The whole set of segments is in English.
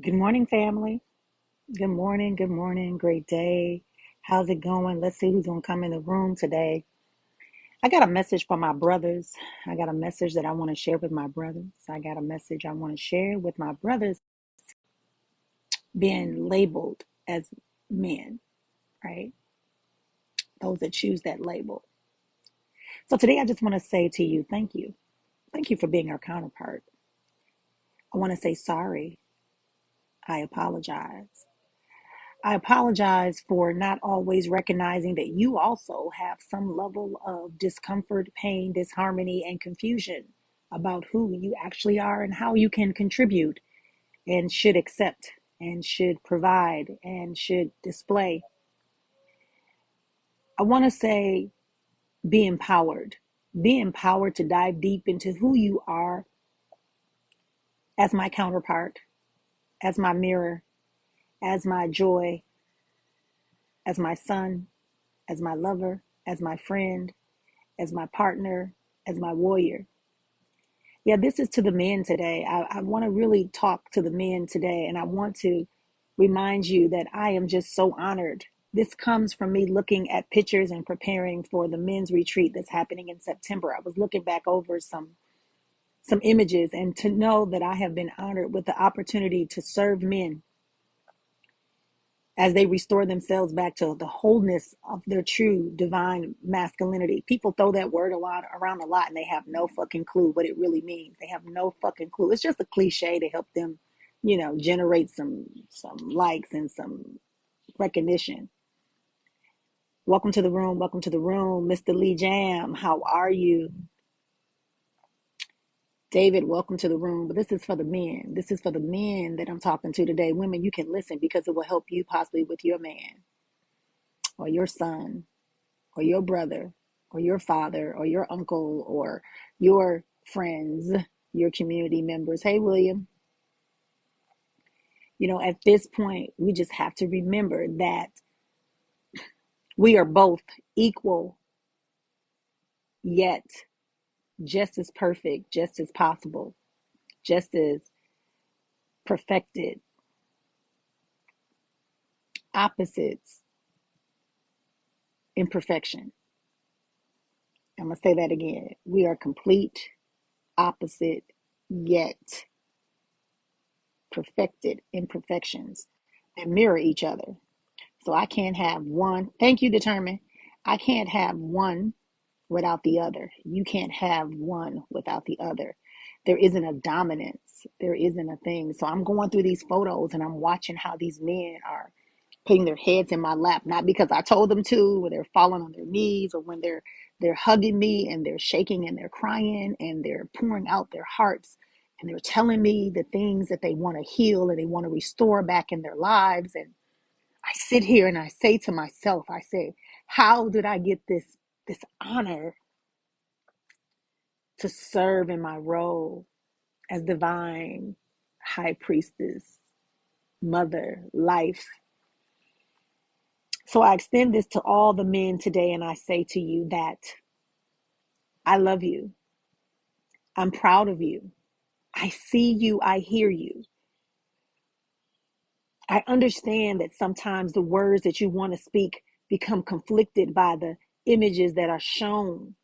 Good morning, family. Good morning. Good morning. Great day. How's it going? Let's see who's going to come in the room today. I got a message for my brothers. I got a message that I want to share with my brothers. I got a message I want to share with my brothers being labeled as men, right? Those that choose that label. So today I just want to say to you, thank you. Thank you for being our counterpart. I want to say sorry. I apologize. I apologize for not always recognizing that you also have some level of discomfort, pain, disharmony, and confusion about who you actually are and how you can contribute and should accept and should provide and should display. I want to say be empowered. Be empowered to dive deep into who you are as my counterpart, as my mirror, as my joy, as my son, as my lover, as my friend, as my partner, as my warrior. Yeah, this is to the men today. I want to really talk to the men today, and I want to remind you that I am just so honored. This comes from me looking at pictures and preparing for the men's retreat that's happening in September. I was looking back over some images and to know that I have been honored with the opportunity to serve men as they restore themselves back to the wholeness of their true divine masculinity. People throw that word a lot around a lot and they have no fucking clue what it really means. They have no fucking clue. It's just a cliche to help them, generate some likes and some recognition. Welcome to the room. Welcome to the room, Mr. Lee Jam. How are you? David, welcome to the room. But this is for the men. This is for the men that I'm talking to today. Women, you can listen because it will help you possibly with your man or your son or your brother or your father or your uncle or your friends, your community members. Hey, William, at this point, we just have to remember that we are both equal, yet just as perfect, just as possible, just as perfected, opposites in perfection. I'm going to say that again. We are complete, opposite, yet perfected imperfections that mirror each other. So I can't have one. Thank you, determine. I can't have one without the other. You can't have one without the other. There isn't a dominance. There isn't a thing. So I'm going through these photos and I'm watching how these men are putting their heads in my lap, not because I told them to, or they're falling on their knees, or when they're hugging me and they're shaking and they're crying and they're pouring out their hearts and they're telling me the things that they want to heal and they want to restore back in their lives. And I sit here and I say to myself, I say, how did I get this honor to serve in my role as divine high priestess, mother, life? So I extend this to all the men today and I say to you that I love you. I'm proud of you. I see you. I hear you. I understand that sometimes the words that you want to speak become conflicted by the images that are shown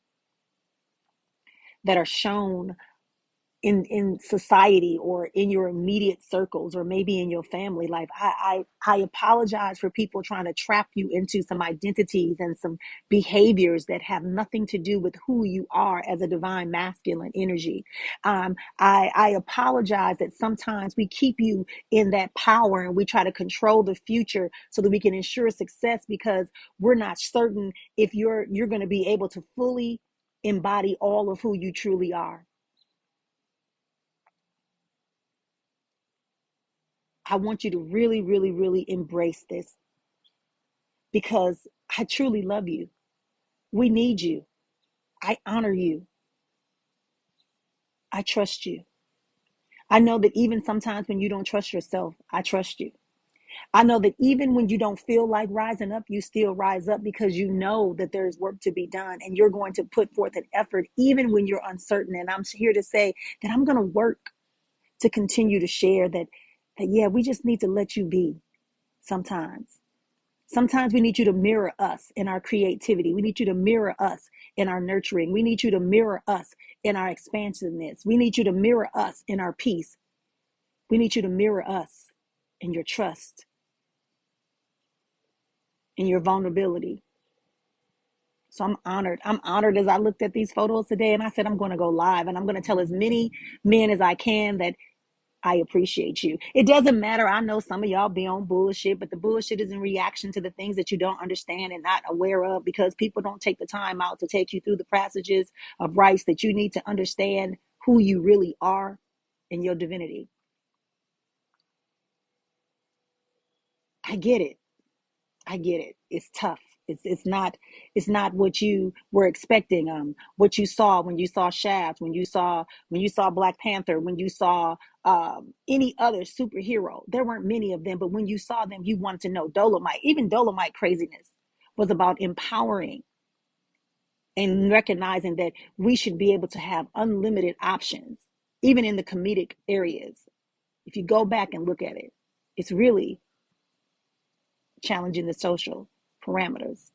in society or in your immediate circles or maybe in your family life. I apologize for people trying to trap you into some identities and some behaviors that have nothing to do with who you are as a divine masculine energy. I apologize that sometimes we keep you in that power and we try to control the future so that we can ensure success because we're not certain if you're going to be able to fully embody all of who you truly are. I want you to really, really, really embrace this because I truly love you. We need you. I honor you. I trust you. I know that even sometimes when you don't trust yourself, I trust you. I know that even when you don't feel like rising up, you still rise up because you know that there's work to be done and you're going to put forth an effort even when you're uncertain. And I'm here to say that I'm going to work to continue to share that And yeah, we just need to let you be sometimes. Sometimes we need you to mirror us in our creativity. We need you to mirror us in our nurturing. We need you to mirror us in our expansiveness. We need you to mirror us in our peace. We need you to mirror us in your trust, in your vulnerability. So I'm honored. I'm honored as I looked at these photos today and I said, I'm going to go live and I'm going to tell as many men as I can that I appreciate you. It doesn't matter. I know some of y'all be on bullshit, but the bullshit is in reaction to the things that you don't understand and not aware of, because people don't take the time out to take you through the passages of rights that you need to understand who you really are in your divinity. I get it. I get it. It's tough. It's not what you were expecting. What you saw when you saw Shaft, when you saw Black Panther, when you saw any other superhero. There weren't many of them, but when you saw them, you wanted to know. Dolomite, even Dolomite craziness was about empowering and recognizing that we should be able to have unlimited options, even in the comedic areas. If you go back and look at it, it's really challenging the social parameters.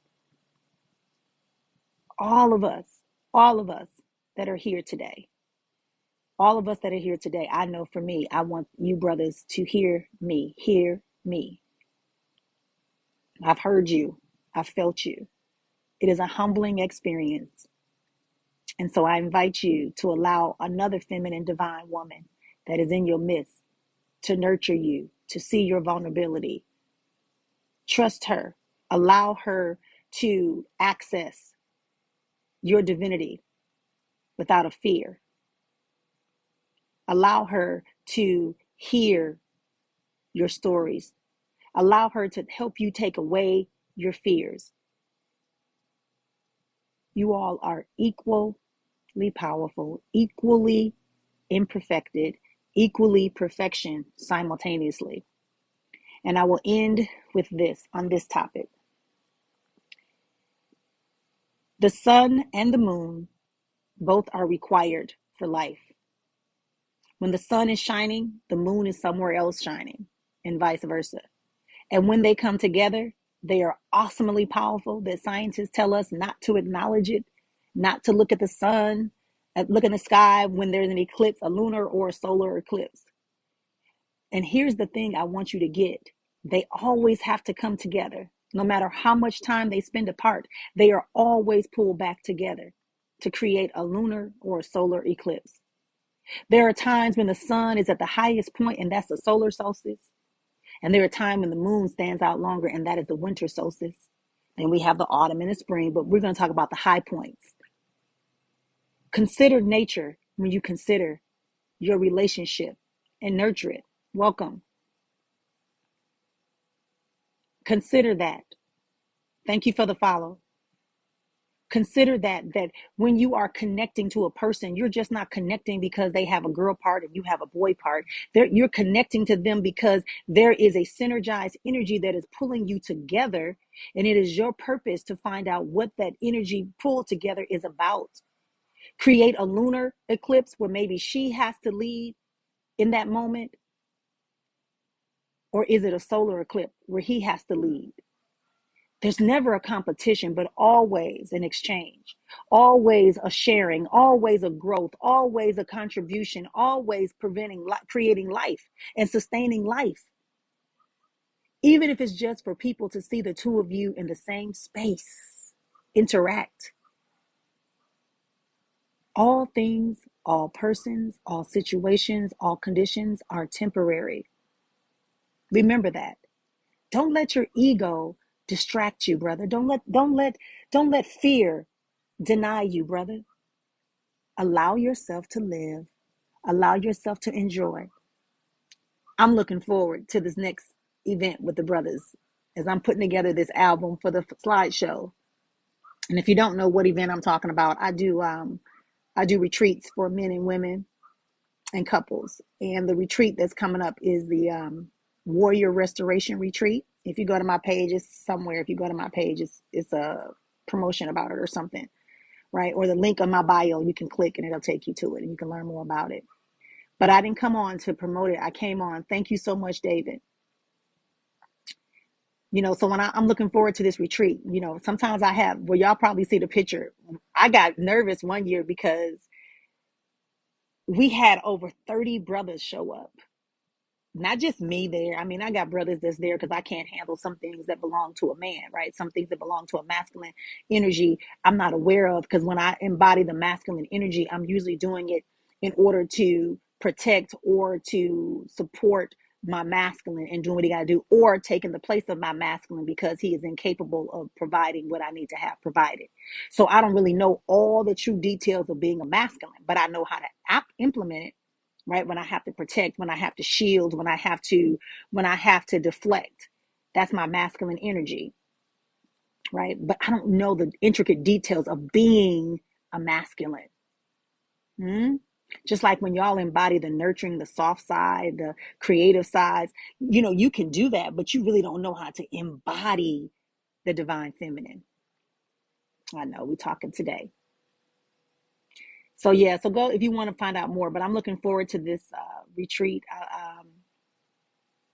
all of us, all of us that are here today, all of us that are here today, I know for me, I want you brothers to hear me, hear me. I've heard you, I've felt you. It is a humbling experience. And so I invite you to allow another feminine divine woman that is in your midst to nurture you, to see your vulnerability. Trust her, allow her to access your divinity without a fear. Allow her to hear your stories. Allow her to help you take away your fears. You all are equally powerful, equally imperfected, equally perfection simultaneously. And I will end with this on this topic. The sun and the moon both are required for life. When the sun is shining, the moon is somewhere else shining, and vice versa. And when they come together, they are awesomely powerful that scientists tell us not to acknowledge it, not to look at the sun, look in the sky when there's an eclipse, a lunar or a solar eclipse. And here's the thing I want you to get. They always have to come together. No matter how much time they spend apart, they are always pulled back together to create a lunar or a solar eclipse. There are times when the sun is at the highest point, and that's the solar solstice. And there are times when the moon stands out longer, and that is the winter solstice. And we have the autumn and the spring, but we're going to talk about the high points. Consider nature when you consider your relationship and nurture it. Welcome. Consider that. Thank you for the follow. Consider that when you are connecting to a person, you're just not connecting because they have a girl part and you have a boy part. You're connecting to them because there is a synergized energy that is pulling you together, and it is your purpose to find out what that energy pulled together is about. Create a lunar eclipse where maybe she has to lead in that moment, or is it a solar eclipse where he has to lead? There's never a competition, but always an exchange, always a sharing, always a growth, always a contribution, always creating life and sustaining life. Even if it's just for people to see the two of you in the same space, interact. All things, all persons, all situations, all conditions are temporary. Remember that. Don't let your ego distract you, brother. Don't let fear deny you, brother. Allow yourself to live. Allow yourself to enjoy. I'm looking forward to this next event with the brothers as I'm putting together this album for the slideshow. And if you don't know what event I'm talking about, I do retreats for men and women and couples. And the retreat that's coming up is the Warrior Restoration Retreat. If you go to my page, it's somewhere. If you go to my page, it's a promotion about it or something, right? Or the link on my bio, you can click and it'll take you to it and you can learn more about it. But I didn't come on to promote it. I came on. Thank you so much, David. So when I'm looking forward to this retreat, sometimes well, y'all probably see the picture. I got nervous one year because we had over 30 brothers show up. Not just me there. I mean, I got brothers that's there because I can't handle some things that belong to a man, right? Some things that belong to a masculine energy I'm not aware of, because when I embody the masculine energy, I'm usually doing it in order to protect or to support my masculine and doing what he got to do, or taking the place of my masculine because he is incapable of providing what I need to have provided. So I don't really know all the true details of being a masculine, but I know how to implement it, right? When I have to protect, when I have to shield, when I have to deflect. That's my masculine energy, right? But I don't know the intricate details of being a masculine. Hmm? Just like when y'all embody the nurturing, the soft side, the creative sides, you can do that, but you really don't know how to embody the divine feminine. I know we're talking today. So yeah, so go if you want to find out more. But I'm looking forward to this retreat.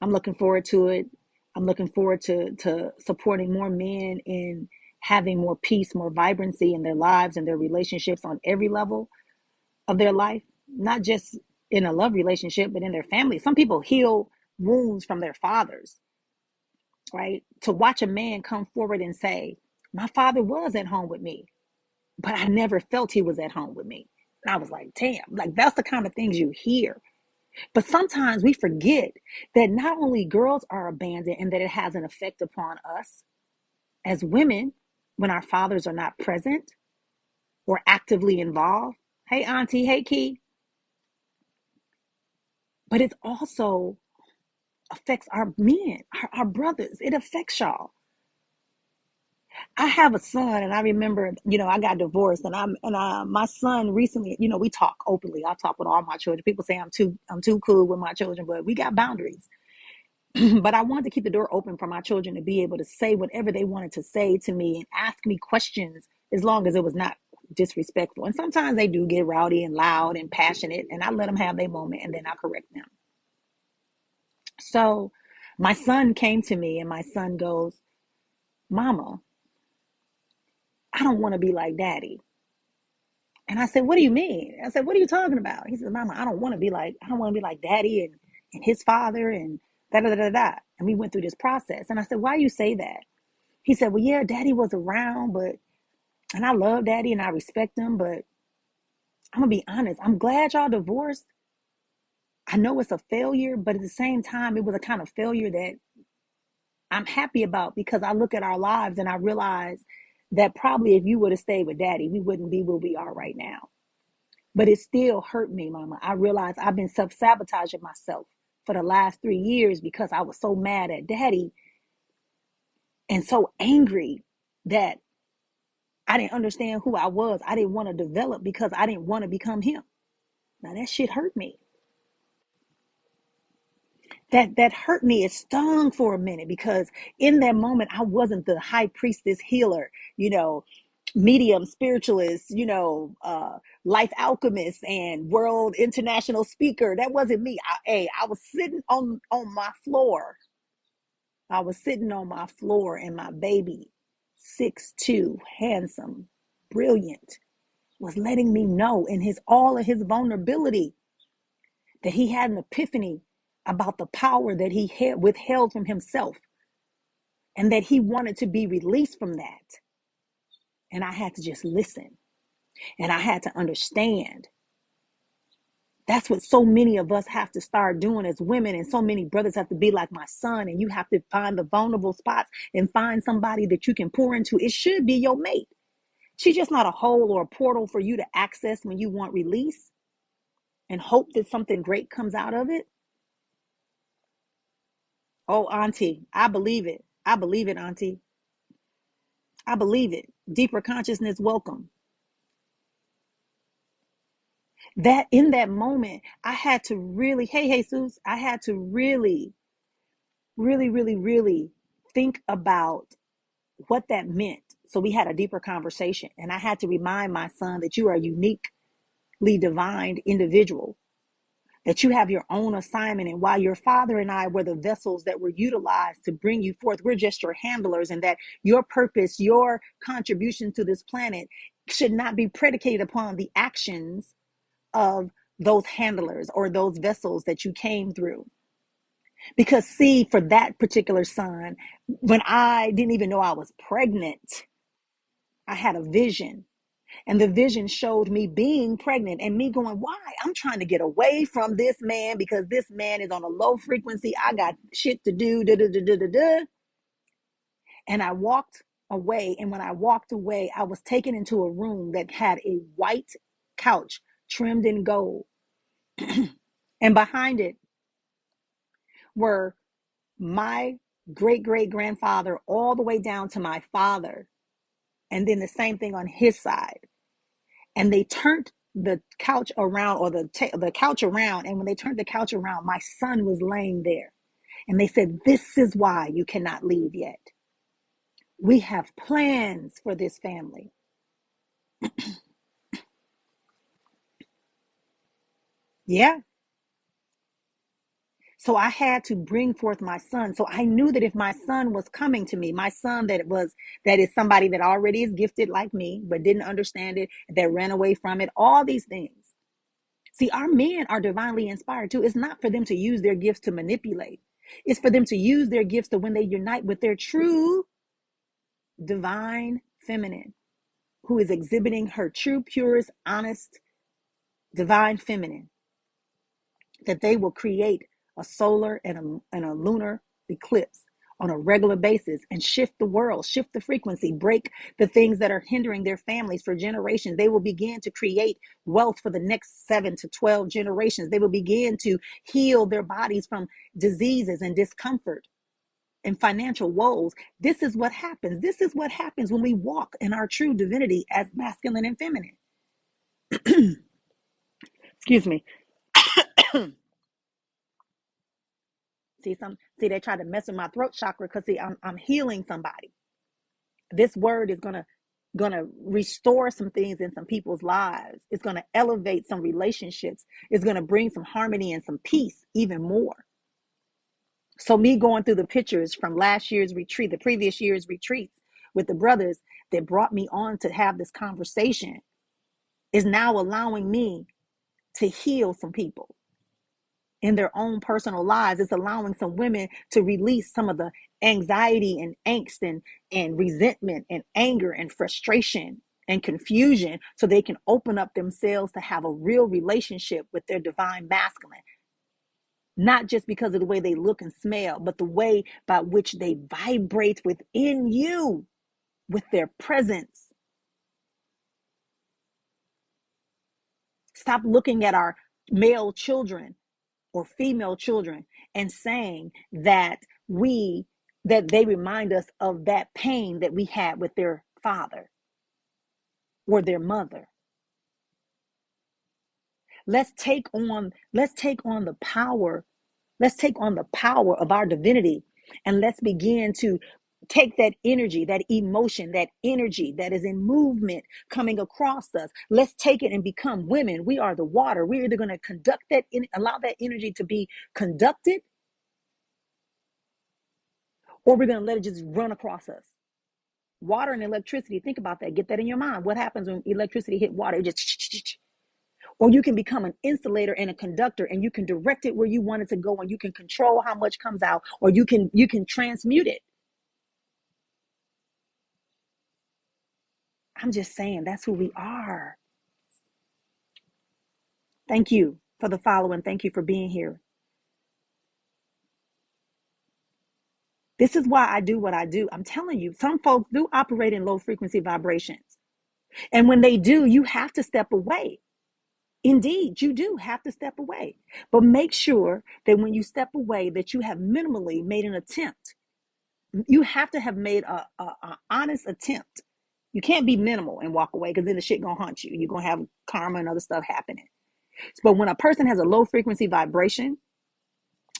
I'm looking forward to it. I'm looking forward to supporting more men in having more peace, more vibrancy in their lives and their relationships on every level of their life, not just in a love relationship, but in their family. Some people heal wounds from their fathers, right? To watch a man come forward and say, my father was at home with me, but I never felt he was at home with me. And I was like, damn, like that's the kind of things you hear. But sometimes we forget that not only girls are abandoned and that it has an effect upon us as women when our fathers are not present or actively involved. Hey, Auntie, hey, Key. But it also affects our men, our brothers. It affects y'all. I have a son, and I remember, I got divorced, my son recently, we talk openly. I talk with all my children. People say I'm too cool with my children, but we got boundaries. But I wanted to keep the door open for my children to be able to say whatever they wanted to say to me and ask me questions, as long as it was not disrespectful. And sometimes they do get rowdy and loud and passionate, and I let them have their moment and then I correct them. So my son came to me and my son goes, Mama, I don't want to be like Daddy. And I said, what do you mean? I said, what are you talking about? He said, Mama, I don't want to be like Daddy and his father and da da da da da. And we went through this process. And I said, why you say that? He said, well, yeah, Daddy was around, and I love Daddy and I respect him, but I'm going to be honest. I'm glad y'all divorced. I know it's a failure, but at the same time, it was a kind of failure that I'm happy about, because I look at our lives and I realize that probably if you would have stayed with Daddy, we wouldn't be where we are right now. But it still hurt me, Mama. I realized I've been self-sabotaging myself for the last 3 years because I was so mad at Daddy and so angry that I didn't understand who I was. I didn't want to develop because I didn't want to become him. Now that shit hurt me. That hurt me. It stung for a minute because in that moment I wasn't the high priestess healer, medium spiritualist, life alchemist and world international speaker. That wasn't me. I was sitting on my floor. I was sitting on my floor and my baby, 6'2", handsome, brilliant, was letting me know in all of his vulnerability that he had an epiphany about the power that he had withheld from himself and that he wanted to be released from that. And I had to just listen and I had to understand. That's what so many of us have to start doing as women, and so many brothers have to be like my son, and you have to find the vulnerable spots and find somebody that you can pour into. It should be your mate. She's just not a hole or a portal for you to access when you want release and hope that something great comes out of it. Oh, Auntie, I believe it. I believe it, Auntie. I believe it. Deeper consciousness, welcome. That in that moment, I had to really, hey, Jesus, I had to really, really, really, really think about what that meant. So we had a deeper conversation, and I had to remind my son that you are a uniquely divine individual. that you have your own assignment. And while your father and I were the vessels that were utilized to bring you forth, we're just your handlers, and that your purpose, your contribution to this planet should not be predicated upon the actions of those handlers or those vessels that you came through. Because, see, for that particular son, when I didn't even know I was pregnant, I had a vision. And the vision showed me being pregnant and me going, why? I'm trying to get away from this man because this man is on a low frequency. I got shit to do. Da, da, da, da, da, da. And I walked away. And when I walked away, I was taken into a room that had a white couch trimmed in gold. And behind it were my great great grandfather all the way down to my father. And then the same thing on his side. And they turned the couch around, or the couch around. And when they turned the couch around, my son was laying there. And they said, this is why you cannot leave yet. We have plans for this family. Yeah. So I had to bring forth my son. So I knew that if my son was coming to me, my son that is somebody that already is gifted like me, but didn't understand it, that ran away from it, all these things. See, our men are divinely inspired too. It's not for them to use their gifts to manipulate. It's for them to use their gifts to, when they unite with their true divine feminine, who is exhibiting her true, purest, honest, divine feminine, that they will create a solar and a lunar eclipse on a regular basis and shift the world, shift the frequency, break the things that are hindering their families for generations. They will begin to create wealth for the next 7 to 12 generations. They will begin to heal their bodies from diseases and discomfort and financial woes. This is what happens. This is what happens when we walk in our true divinity as masculine and feminine. Excuse me. See, they try to mess with my throat chakra because see, I'm healing somebody. This word is gonna restore some things in some people's lives. It's gonna elevate some relationships. It's gonna bring some harmony and some peace even more. So me going through the pictures from last year's retreat, the previous year's retreats with the brothers that brought me on to have this conversation is now allowing me to heal some people in their own personal lives. It's allowing some women to release some of the anxiety and angst and resentment and anger and frustration and confusion so they can open up themselves to have a real relationship with their divine masculine. Not just because of the way they look and smell, but the way by which they vibrate within you with their presence. Stop looking at our male children or female children and saying that they remind us of that pain that we had with their father or their mother. Let's take on the power. Let's take on the power of our divinity, and let's begin to take that energy, that emotion, that energy that is in movement coming across us. Let's take it and become women. We are the water. We're either going to allow that energy to be conducted, or we're going to let it just run across us. Water and electricity, think about that. Get that in your mind. What happens when electricity hit water? It just, or you can become an insulator and a conductor, and you can direct it where you want it to go, and you can control how much comes out, or you can transmute it. I'm just saying that's who we are. Thank you for the following. Thank you for being here. This is why I do what I do. I'm telling you, some folks do operate in low frequency vibrations. And when they do, you have to step away. Indeed, you do have to step away. But make sure that when you step away, that you have minimally made an attempt. You have to have made a honest attempt. You can't be minimal and walk away, because then the shit gonna haunt you. You're gonna have karma and other stuff happening. But when a person has a low frequency vibration,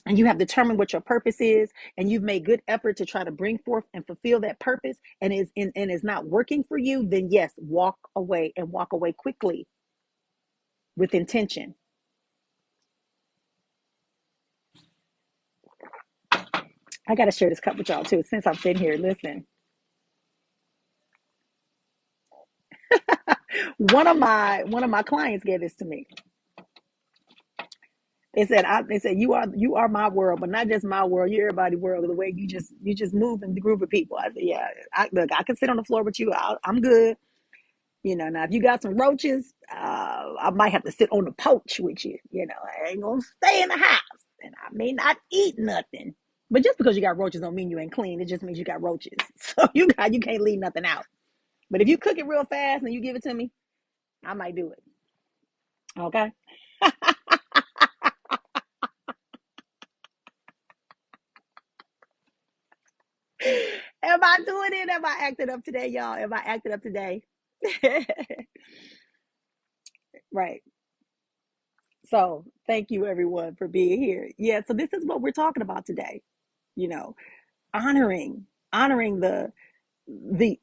and you have determined what your purpose is, and you've made good effort to try to bring forth and fulfill that purpose, and is not working for you, then yes, walk away, and walk away quickly with intention. I got to share this cup with y'all too. Since I'm sitting here, listen. One of my clients gave this to me. They said you are my world, but not just my world. You're everybody's world. The way you just move in the group of people. I said, yeah. Look, I can sit on the floor with you. I'm good. Now if you got some roaches, I might have to sit on the porch with you. I ain't gonna stay in the house, and I may not eat nothing. But just because you got roaches don't mean you ain't clean. It just means you got roaches. So you can't leave nothing out. But if you cook it real fast and you give it to me, I might do it. Okay. Am I doing it? Am I acting up today, y'all? Am I acting up today? Right. So thank you everyone for being here. Yeah, so this is what we're talking about today. You know, honoring, honoring the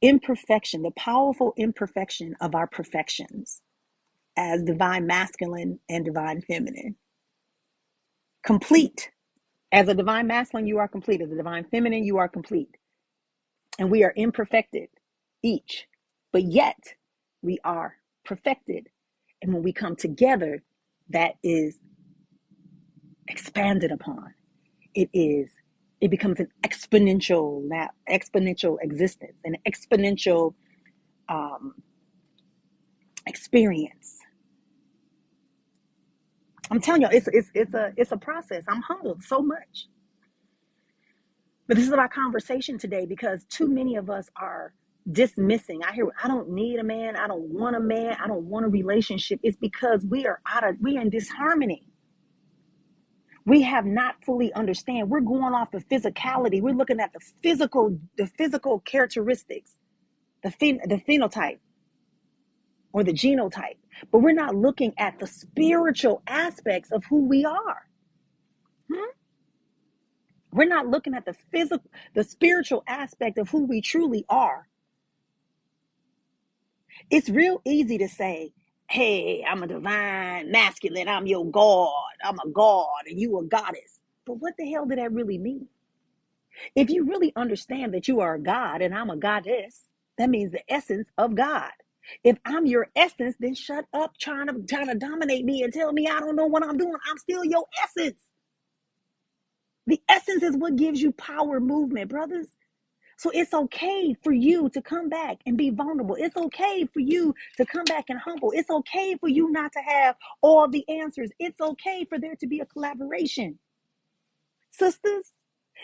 imperfection, the powerful imperfection of our perfections as divine masculine and divine feminine. Complete. As a divine masculine, you are complete. As a divine feminine, you are complete. And we are imperfected each, but yet we are perfected. And when we come together, that is expanded upon. It becomes an exponential existence, an exponential um, experience. I'm telling you, it's a process. I'm humbled so much. But this is our conversation today because too many of us are dismissing. I don't need a man. I don't want a man. I don't want a relationship. It's because we are in disharmony. We have not fully understand. We're going off the physicality. We're looking at the physical characteristics, the phenotype or the genotype, but we're not looking at the spiritual aspects of who we are. Hmm? We're not looking at the spiritual aspect of who we truly are. It's real easy to say, hey, I'm a divine masculine, I'm your god, I'm a god, and you a goddess. But what the hell did that really mean? If you really understand that you are a god and I'm a goddess, that means the essence of God. If I'm your essence, then shut up trying to dominate me and tell me I don't know what I'm doing. I'm still your essence. The essence is what gives you power movement, brothers. So it's okay for you to come back and be vulnerable. It's okay for you to come back and humble. It's okay for you not to have all the answers. It's okay for there to be a collaboration. Sisters,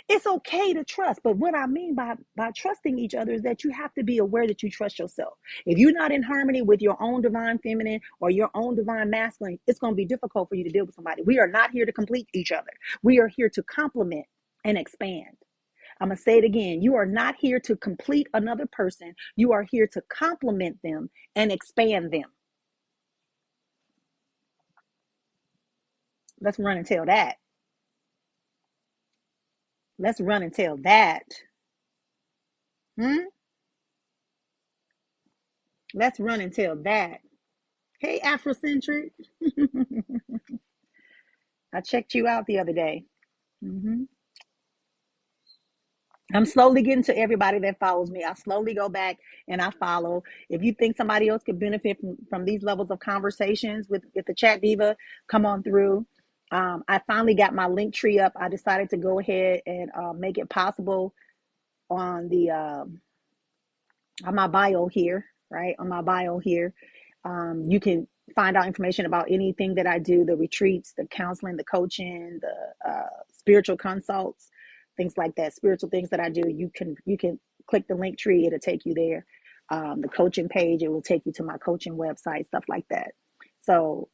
it's okay to trust. But what I mean by trusting each other is that you have to be aware that you trust yourself. If you're not in harmony with your own divine feminine or your own divine masculine, it's going to be difficult for you to deal with somebody. We are not here to complete each other. We are here to complement and expand. I'm going to say it again. You are not here to complete another person. You are here to complement them and expand them. Let's run and tell that. Let's run and tell that. Hmm? Let's run and tell that. Hey, Afrocentric. I checked you out the other day. Hmm. I'm slowly getting to everybody that follows me. I slowly go back and I follow. If you think somebody else could benefit from these levels of conversations with the chat diva, come on through. I finally got my link tree up. I decided to go ahead and make it possible on the on my bio here, right? On my bio here, you can find out information about anything that I do, the retreats, the counseling, the coaching, the spiritual consults, things like that, spiritual things that I do. You can click the link tree, it'll take you there. The coaching page, it will take you to my coaching website, stuff like that. So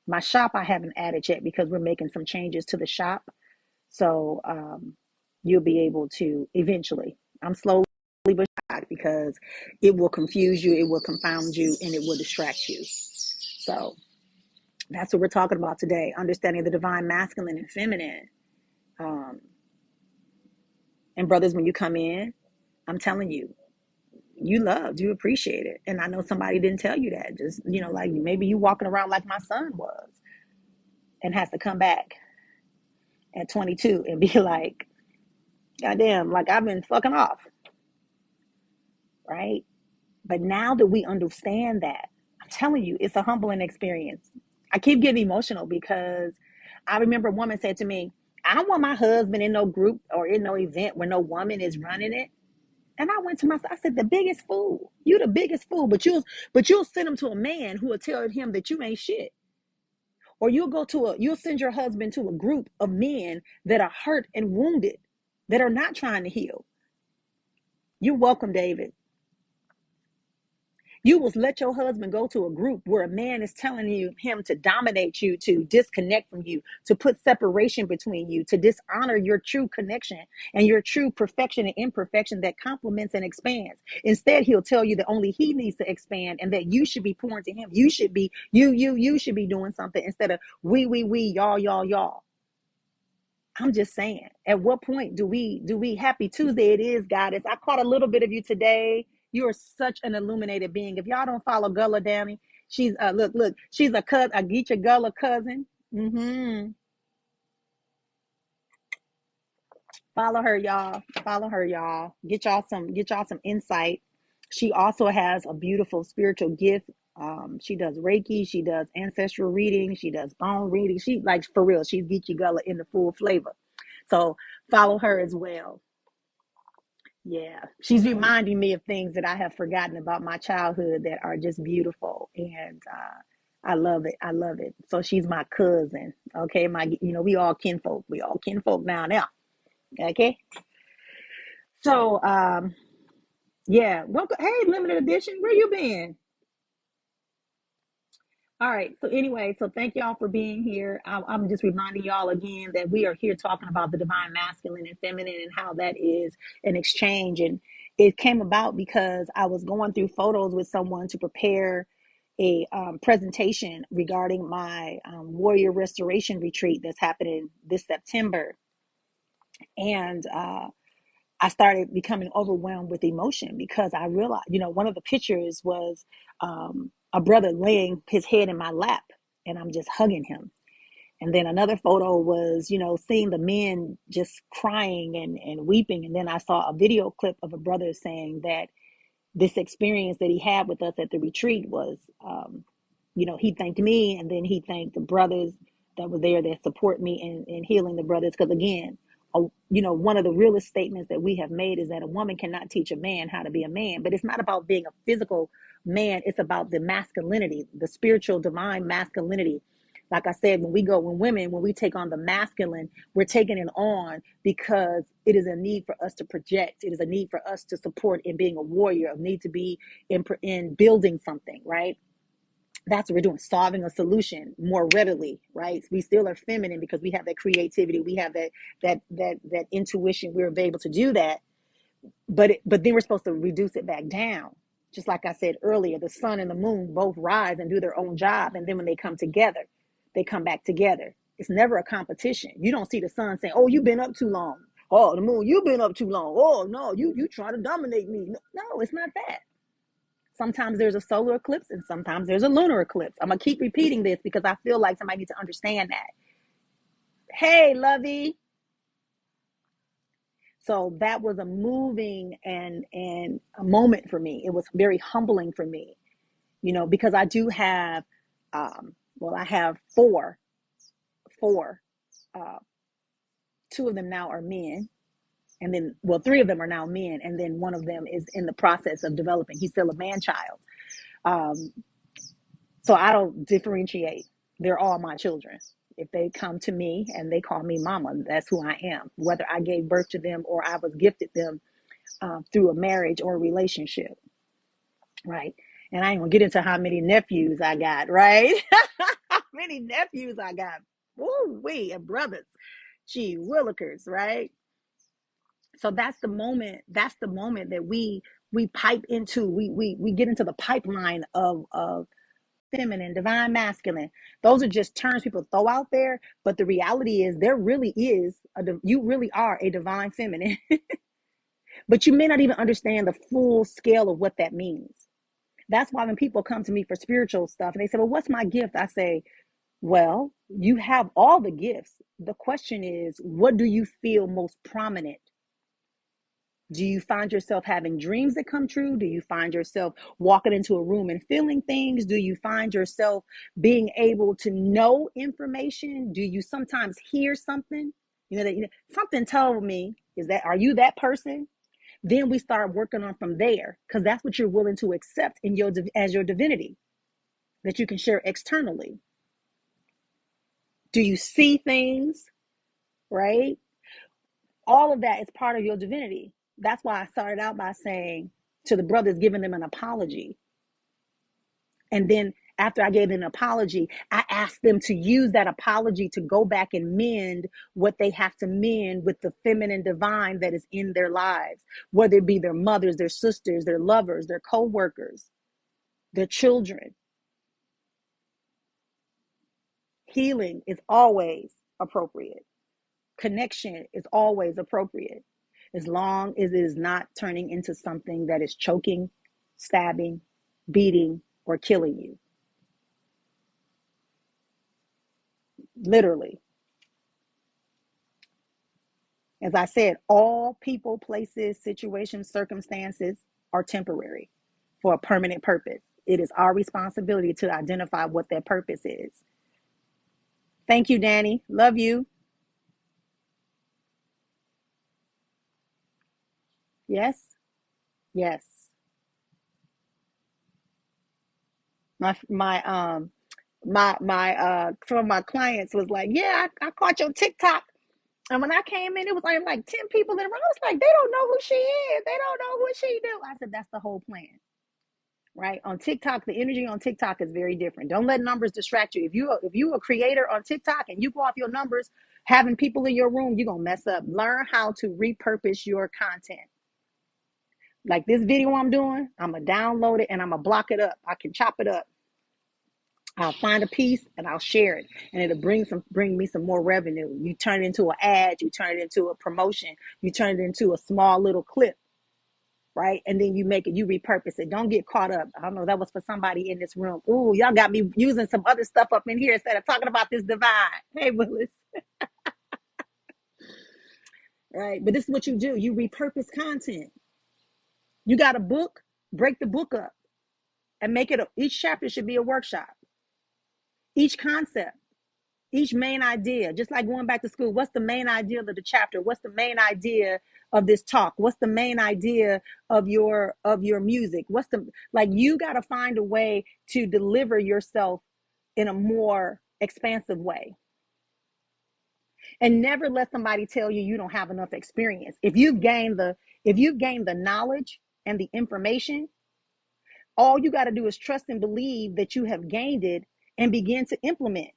my shop I haven't added yet because we're making some changes to the shop. So you'll be able to eventually. I'm slowly but because it will confuse you, it will confound you, and it will distract you. So that's what we're talking about today, understanding the divine masculine and feminine. Um, and brothers, when you come in, I'm telling you, you loved, you appreciate it. And I know somebody didn't tell you that. Just, like maybe you walking around like my son was and has to come back at 22 and be like, Goddamn, like I've been fucking off, right? But now that we understand that, I'm telling you, it's a humbling experience. I keep getting emotional because I remember a woman said to me, I don't want my husband in no group or in no event where no woman is running it. And I went to myself, I said, the biggest fool. You the biggest fool. But you'll send him to a man who will tell him that you ain't shit. Or you'll send your husband to a group of men that are hurt and wounded, that are not trying to heal. You're welcome, David. You will let your husband go to a group where a man is telling him to dominate you, to disconnect from you, to put separation between you, to dishonor your true connection and your true perfection and imperfection that complements and expands. Instead, he'll tell you that only he needs to expand and that you should be pouring to him. You should be, you should be doing something instead of we, y'all. I'm just saying, at what point do we happy Tuesday it is, Goddess. I caught a little bit of you today. You are such an illuminated being. If y'all don't follow Gullah Danny, she's look, she's a cousin, a Geechee Gullah cousin. Follow her, y'all. Follow her, y'all. Get y'all some insight. She also has a beautiful spiritual gift. She does Reiki, she does ancestral reading, she does bone reading. She like for real, she's Geechee Gullah in the full flavor. So follow her as well. Yeah, she's reminding me of things that I have forgotten about my childhood that are just beautiful, and I love it. I love it. So she's my cousin. Okay, we all kinfolk. We all kinfolk now. Now, okay. So yeah. Welcome. Hey, limited edition. Where you been? All right. So anyway, so thank y'all for being here. I'm just reminding y'all again that we are here talking about the divine masculine and feminine and how that is an exchange. And it came about because I was going through photos with someone to prepare a presentation regarding my warrior restoration retreat that's happening this September. And I started becoming overwhelmed with emotion because I realized, one of the pictures was a brother laying his head in my lap and I'm just hugging him. And then another photo was, seeing the men just crying and weeping. And then I saw a video clip of a brother saying that this experience that he had with us at the retreat was, he thanked me and then he thanked the brothers that were there that support me in healing the brothers. Because again, one of the realest statements that we have made is that a woman cannot teach a man how to be a man, but it's not about being a physical man. It's about the masculinity, the spiritual, divine masculinity. Like I said, when we take on the masculine, we're taking it on because it is a need for us to project. It is a need for us to support in being a warrior, a need to be in building something, right? That's what we're doing, solving a solution more readily, right? We still are feminine because we have that creativity, we have that intuition. We're able to do that, but then we're supposed to reduce it back down. Just like I said earlier, the sun and the moon both rise and do their own job, and then when they come together, they come back together. It's never a competition. You don't see the sun saying, "Oh, you've been up too long." Oh, the moon, you've been up too long. Oh no, you try to dominate me. No, it's not that. Sometimes there's a solar eclipse and sometimes there's a lunar eclipse. I'm going to keep repeating this because I feel like somebody needs to understand that. Hey, Lovey. So that was a moving and a moment for me. It was very humbling for me, because I do have, I have four, uh, two of them now are men. And then, three of them are now men. And then one of them is in the process of developing. He's still a man child. Um, So I don't differentiate. They're all my children. If they come to me and they call me mama, that's who I am. Whether I gave birth to them or I was gifted them through a marriage or a relationship, right? And I ain't gonna get into how many nephews I got, right? How many nephews I got. Woo wee, and brothers. Gee, Willikers, right? So that's the moment. That's the moment that we pipe into. We get into the pipeline of feminine, divine masculine. Those are just terms people throw out there, but the reality is there really is you really are a divine feminine, but you may not even understand the full scale of what that means. That's why when people come to me for spiritual stuff and they say, "Well, what's my gift?" I say, "Well, you have all the gifts. The question is, what do you feel most prominent Do you find yourself having dreams that come true? Do you find yourself walking into a room and feeling things? Do you find yourself being able to know information? Do you sometimes hear something? Something told me, are you that person? Then we start working on from there, because that's what you're willing to accept in as your divinity that you can share externally. Do you see things, right? All of that is part of your divinity. That's why I started out by saying to the brothers, giving them an apology. And then after I gave them an apology, I asked them to use that apology to go back and mend what they have to mend with the feminine divine that is in their lives, whether it be their mothers, their sisters, their lovers, their co-workers, their children. Healing is always appropriate. Connection is always appropriate, as long as it is not turning into something that is choking, stabbing, beating, or killing you. Literally. As I said, all people, places, situations, circumstances are temporary for a permanent purpose. It is our responsibility to identify what that purpose is. Thank you, Danny. Love you. Yes. Yes. My some of my clients was like, yeah, I caught your TikTok. And when I came in, it was only like 10 people in the room. I was like, they don't know who she is. They don't know what she do. I said, that's the whole plan, right? On TikTok, the energy on TikTok is very different. Don't let numbers distract you. If you a creator on TikTok and you go off your numbers, having people in your room, you're gonna mess up. Learn how to repurpose your content. Like this video I'm doing, I'm gonna download it and I'm gonna block it up. I can chop it up. I'll find a piece and I'll share it, and it'll bring me some more revenue. You turn it into an ad, you turn it into a promotion, you turn it into a small little clip, right? And then you repurpose it. Don't get caught up. I don't know, that was for somebody in this room. Ooh, y'all got me using some other stuff up in here instead of talking about this divine. Hey, Willis, right? But this is what you do. You repurpose content. You got a book, break the book up and make it each chapter should be a workshop. Each concept, each main idea, just like going back to school. What's the main idea of the chapter? What's the main idea of this talk? What's the main idea of your music? You got to find a way to deliver yourself in a more expansive way, and never let somebody tell you you don't have enough experience. If you've gained the knowledge and the information, all you got to do is trust and believe that you have gained it and begin to implement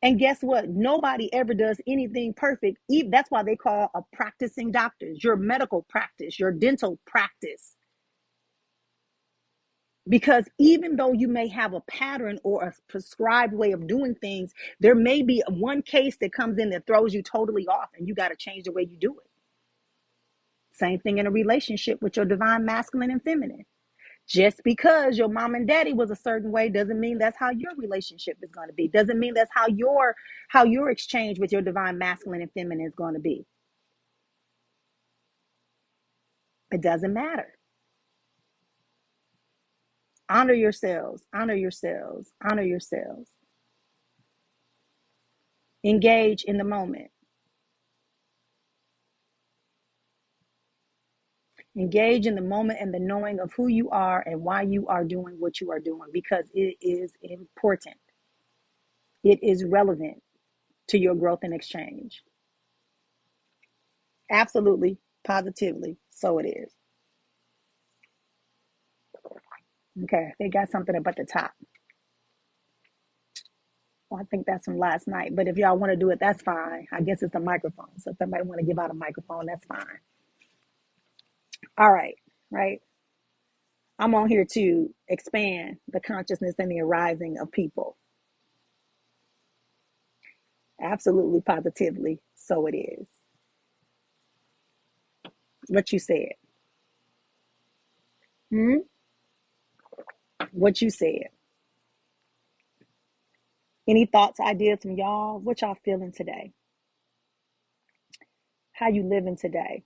And guess what? Nobody ever does anything perfect. That's why they call a practicing doctors, your medical practice, your dental practice. Because even though you may have a pattern or a prescribed way of doing things, there may be one case that comes in that throws you totally off, and you got to change the way you do it. Same thing in a relationship with your divine masculine and feminine. Just because your mom and daddy was a certain way doesn't mean that's how your relationship is going to be. Doesn't mean that's how your exchange with your divine masculine and feminine is going to be. It doesn't matter. Honor yourselves, honor yourselves, honor yourselves. Engage in the moment. Engage in the moment and the knowing of who you are and why you are doing what you are doing, because it is important. It is relevant to your growth and exchange. Absolutely, positively, so it is. Okay, they got something up at the top. Well, I think that's from last night, but if y'all want to do it, that's fine. I guess it's a microphone. So if somebody want to give out a microphone, that's fine. All right, right. I'm on here to expand the consciousness and the arising of people. Absolutely, positively, so it is. What you said. Hmm? What you said. Any thoughts, ideas from y'all? What y'all feeling today? How you living today?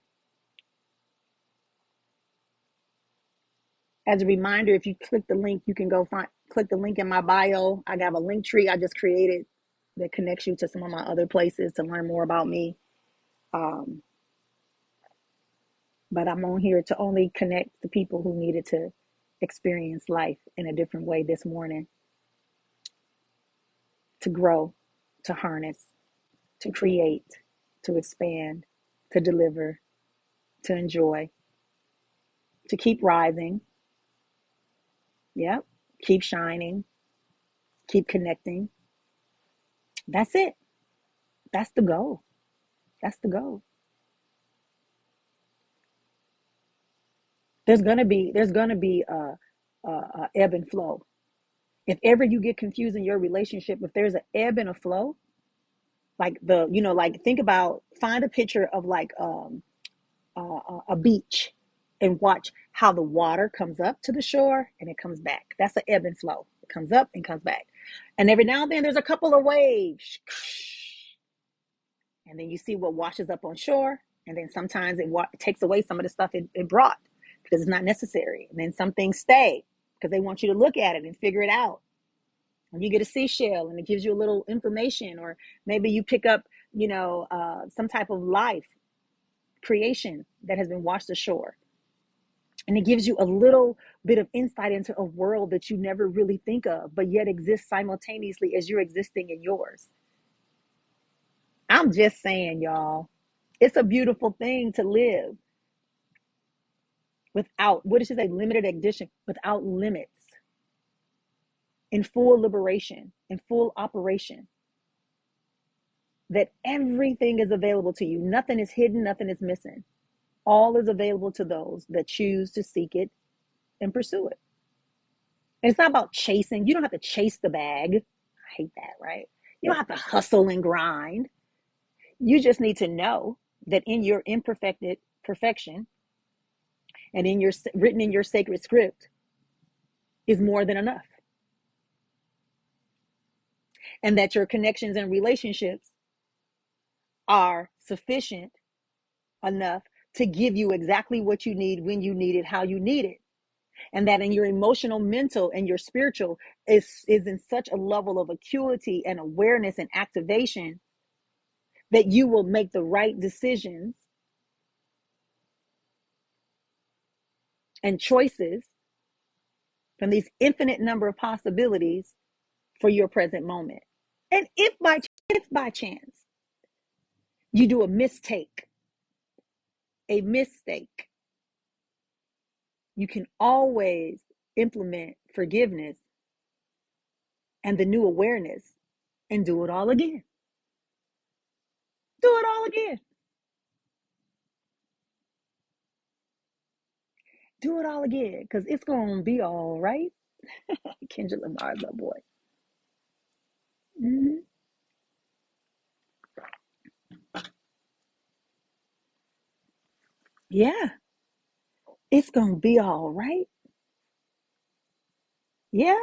As a reminder, if you click the link, you can click the link in my bio. I got a link tree I just created that connects you to some of my other places to learn more about me. Um, but I'm on here to only connect the people who needed to experience life in a different way this morning, to grow, to harness, to create, to expand, to deliver, to enjoy, to keep rising. Yep. Keep shining, keep connecting. That's it. That's the goal. That's the goal. There's gonna be a ebb and flow. If ever you get confused in your relationship, if there's an ebb and a flow, like like think about, find a picture of like a beach, and watch how the water comes up to the shore and it comes back. That's an ebb and flow. It comes up and comes back, and every now and then there's a couple of waves, and then you see what washes up on shore, and then sometimes it takes away some of the stuff it brought because it's not necessary, and then some things stay because they want you to look at it and figure it out. And you get a seashell and it gives you a little information, or maybe you pick up some type of life creation that has been washed ashore, and it gives you a little bit of insight into a world that you never really think of but yet exists simultaneously as you're existing in yours. I'm just saying, y'all, it's a beautiful thing to live without, what did she say, limited edition, without limits, in full liberation, in full operation, that everything is available to you. Nothing is hidden, nothing is missing. All is available to those that choose to seek it and pursue it. And it's not about chasing. You don't have to chase the bag. I hate that, right? You don't have to hustle and grind. You just need to know that in your imperfected perfection, and in your written in your sacred script, is more than enough. And that your connections and relationships are sufficient enough to give you exactly what you need, when you need it, how you need it. And that in your emotional, mental, and your spiritual is in such a level of acuity and awareness and activation that you will make the right decisions and choices from these infinite number of possibilities for your present moment. And if by chance you do a mistake, you can always implement forgiveness and the new awareness and do it all again. Do it all again. Do it all again, because it's going to be all right. Kendrick Lamar's a boy. Mm-hmm. Yeah, it's going to be all right. Yeah.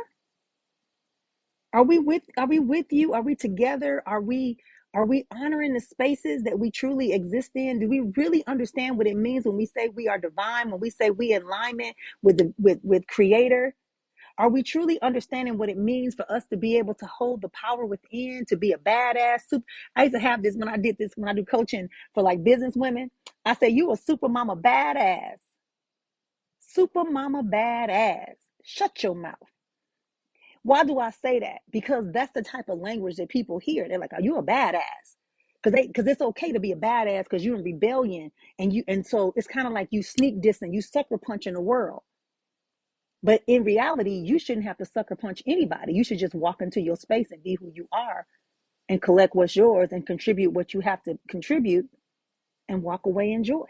Are we with you? Are we together? Are we honoring the spaces that we truly exist in? Do we really understand what it means when we say we are divine, when we say we in alignment with creator? Are we truly understanding what it means for us to be able to hold the power within, to be a badass? I used to have this when I do coaching for like business women. I say, you a super mama badass. Super mama badass. Shut your mouth. Why do I say that? Because that's the type of language that people hear. They're like, "Are you a badass?" Because it's okay to be a badass because you're in rebellion, and so it's kind of like you sneak dissing, you sucker punch in the world. But in reality, you shouldn't have to sucker punch anybody. You should just walk into your space and be who you are, and collect what's yours and contribute what you have to contribute, and walk away in joy.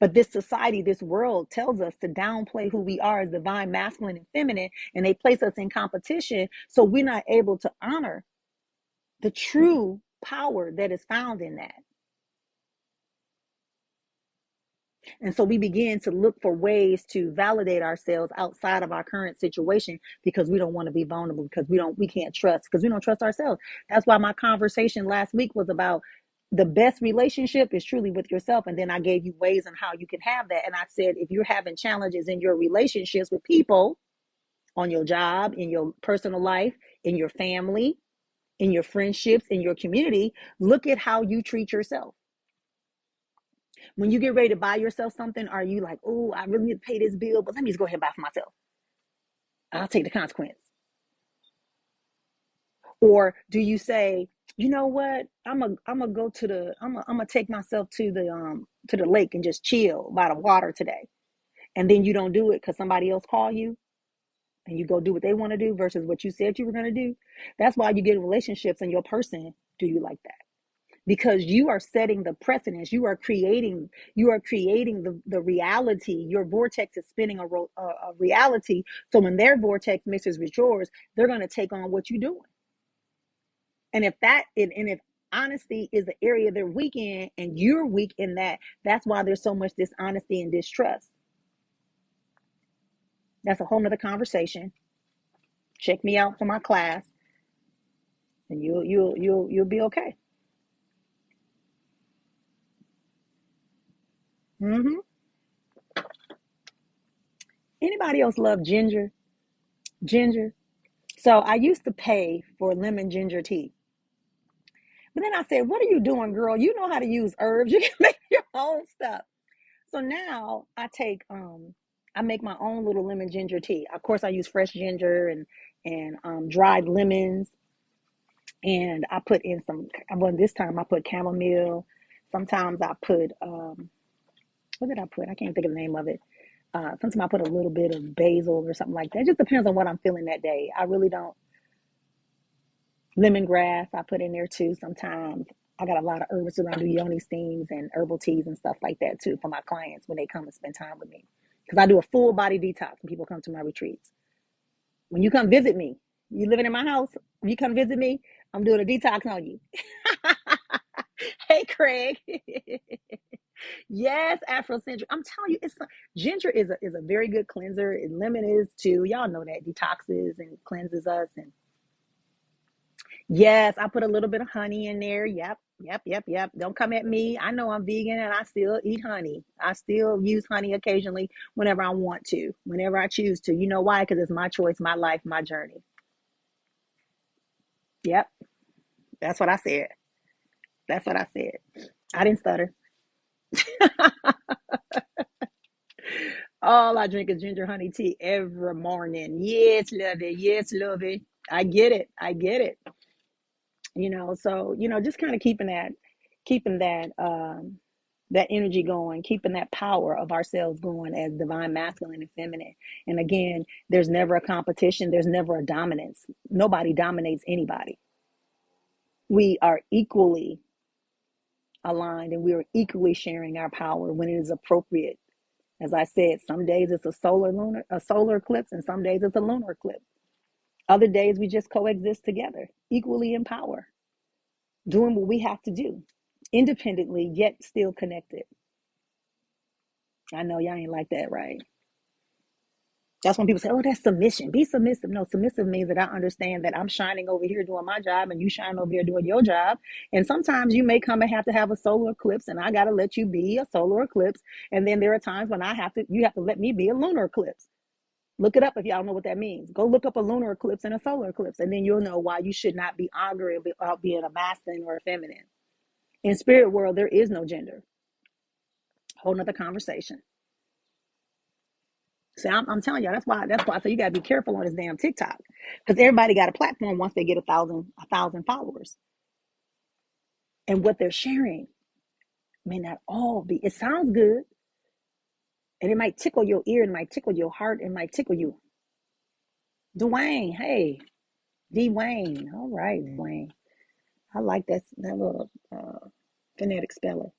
But this society, this world tells us to downplay who we are as divine, masculine, and feminine, and they place us in competition. So we're not able to honor the true power that is found in that. And so we begin to look for ways to validate ourselves outside of our current situation because we don't want to be vulnerable, because we can't trust, because we don't trust ourselves. That's why my conversation last week was about The best relationship is truly with yourself. And then I gave you ways on how you can have that. And I said, if you're having challenges in your relationships with people, on your job, in your personal life, in your family, in your friendships, in your community, look at how you treat yourself. When you get ready to buy yourself something, are you like, oh, I really need to pay this bill, but let me just go ahead and buy for myself. I'll take the consequence. Or do you say, you know what? I'm gonna go to the I'm gonna take myself to the lake and just chill by the water today. And then you don't do it because somebody else call you and you go do what they want to do versus what you said you were gonna do. That's why you get in relationships and your person do you like that? Because you are setting the precedence. You are creating the reality. Your vortex is spinning a reality. So when their vortex mixes with yours, they're going to take on what you're doing. And if honesty is the area they're weak in and you're weak in that, that's why there's so much dishonesty and distrust. That's a whole nother conversation. Check me out for my class and you'll be okay. Hmm. Anybody else love ginger? Ginger. So I used to pay for lemon ginger tea. But then I said, what are you doing, girl? You know how to use herbs. You can make your own stuff. So now I make my own little lemon ginger tea. Of course I use fresh ginger and dried lemons, and I put in some, well, this time I put chamomile. Sometimes I put what did I put? I can't think of the name of it. Sometimes I put a little bit of basil or something like that. It just depends on what I'm feeling that day. I really don't. Lemongrass I put in there too sometimes. I got a lot of herbs around, do yoni steams and herbal teas and stuff like that too for my clients when they come and spend time with me. Because I do a full body detox when people come to my retreats. When you come visit me, you living in my house, when you come visit me, I'm doing a detox on you. Hey, Craig. Yes, Afrocentric. I'm telling you, ginger is a very good cleanser. And lemon is too. Y'all know that detoxes and cleanses us. And yes, I put a little bit of honey in there. Yep, yep, yep, yep. Don't come at me. I know I'm vegan and I still eat honey. I still use honey occasionally whenever I want to, whenever I choose to. You know why? Because it's my choice, my life, my journey. Yep, that's what I said. That's what I said. I didn't stutter. All I drink is ginger honey tea every morning. Yes, love it. Yes, love it. I get it. I get it. So just kind of keeping that energy going, keeping that power of ourselves going as divine masculine and feminine. And again, there's never a competition, there's never a dominance. Nobody dominates anybody. We are equally aligned and we are equally sharing our power when it is appropriate. As I said, some days it's a solar eclipse, and some days it's a lunar eclipse. Other days we just coexist together, equally in power, doing what we have to do, independently yet still connected. I know y'all ain't like that, right? That's when people say, oh, that's submission. Be submissive. No, submissive means that I understand that I'm shining over here doing my job and you shine over there doing your job. And sometimes you may come and have to have a solar eclipse, and I got to let you be a solar eclipse. And then there are times when you have to let me be a lunar eclipse. Look it up if y'all know what that means. Go look up a lunar eclipse and a solar eclipse, and then you'll know why you should not be arguing about being a masculine or a feminine. In spirit world, there is no gender. Whole nother conversation. See, I'm telling y'all, that's why I say you gotta be careful on this damn TikTok. Because everybody got a platform once they get a thousand followers. And what they're sharing may not all be, it sounds good. And it might tickle your ear, it might tickle your heart, it might tickle you. Dwayne, hey, Dwayne. All right, Dwayne. I like that little phonetic speller.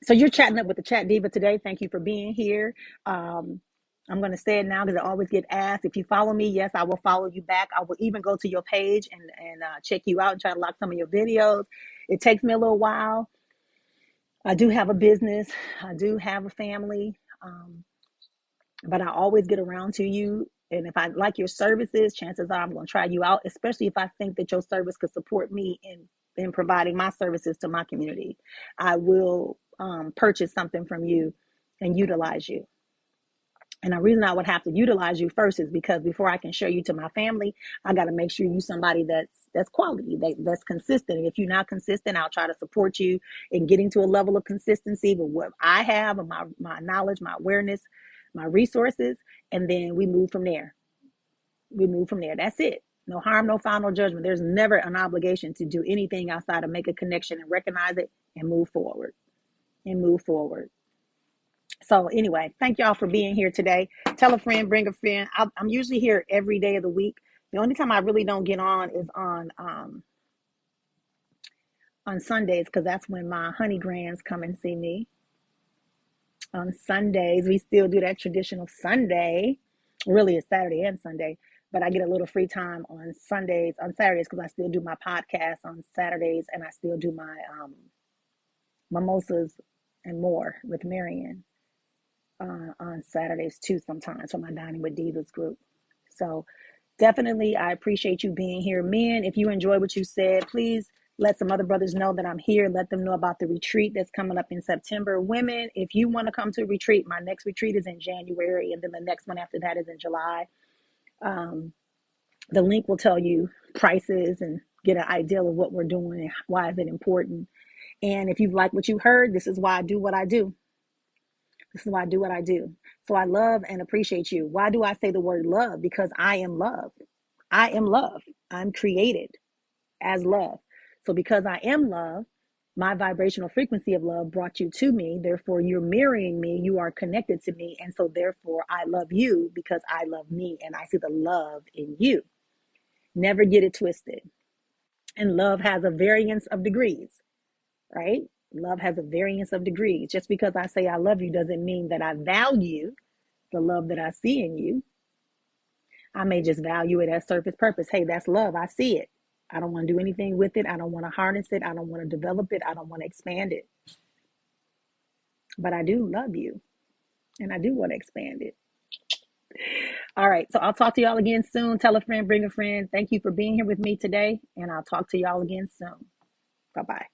So you're chatting up with the Chat Diva today. Thank you for being here. Um, I'm going to say it now because I always get asked. If you follow me, yes, I will follow you back. I will even go to your page and check you out and try to lock some of your videos. It takes me a little while. I do have a business. I do have a family. But I always get around to you. And if I like your services, chances are I'm going to try you out, especially if I think that your service could support me in in providing my services to my community. I will purchase something from you and utilize you. And the reason I would have to utilize you first is because before I can show you to my family, I got to make sure you're somebody that's quality, that's consistent. And if you're not consistent, I'll try to support you in getting to a level of consistency with what I have and my knowledge, my awareness, my resources, and then we move from there. We move from there. That's it. No harm, no foul, no judgment. There's never an obligation to do anything outside of make a connection and recognize it and move forward. And move forward. So anyway, thank y'all for being here today. Tell a friend, bring a friend. I'm usually here every day of the week. The only time I really don't get on is on Sundays, because that's when my honey grands come and see me. On Sundays, we still do that traditional Sunday. Really, it's Saturday and Sunday, but I get a little free time on Sundays, on Saturdays, because I still do my podcast on Saturdays, and I still do my mimosas and more with Marion on Saturdays too, sometimes for my Dining with Divas group. So definitely, I appreciate you being here. Men, if you enjoy what you said, please let some other brothers know that I'm here. Let them know about the retreat that's coming up in September. Women, if you want to come to a retreat, my next retreat is in January, and then the next one after that is in July. The link will tell you prices and get an idea of what we're doing and why is it important. And if you like what you heard, this is why I do what I do. This is why I do what I do. So I love and appreciate you. Why do I say the word love? Because I am love. I am love. I'm created as love. So because I am love, my vibrational frequency of love brought you to me. Therefore, you're mirroring me. You are connected to me. And so therefore, I love you because I love me and I see the love in you. Never get it twisted. And love has a variance of degrees, right? Love has a variance of degrees. Just because I say I love you doesn't mean that I value the love that I see in you. I may just value it as surface purpose. Hey, that's love. I see it. I don't want to do anything with it. I don't want to harness it. I don't want to develop it. I don't want to expand it. But I do love you and I do want to expand it. All right. So I'll talk to y'all again soon. Tell a friend, bring a friend. Thank you for being here with me today. And I'll talk to y'all again soon. Bye-bye.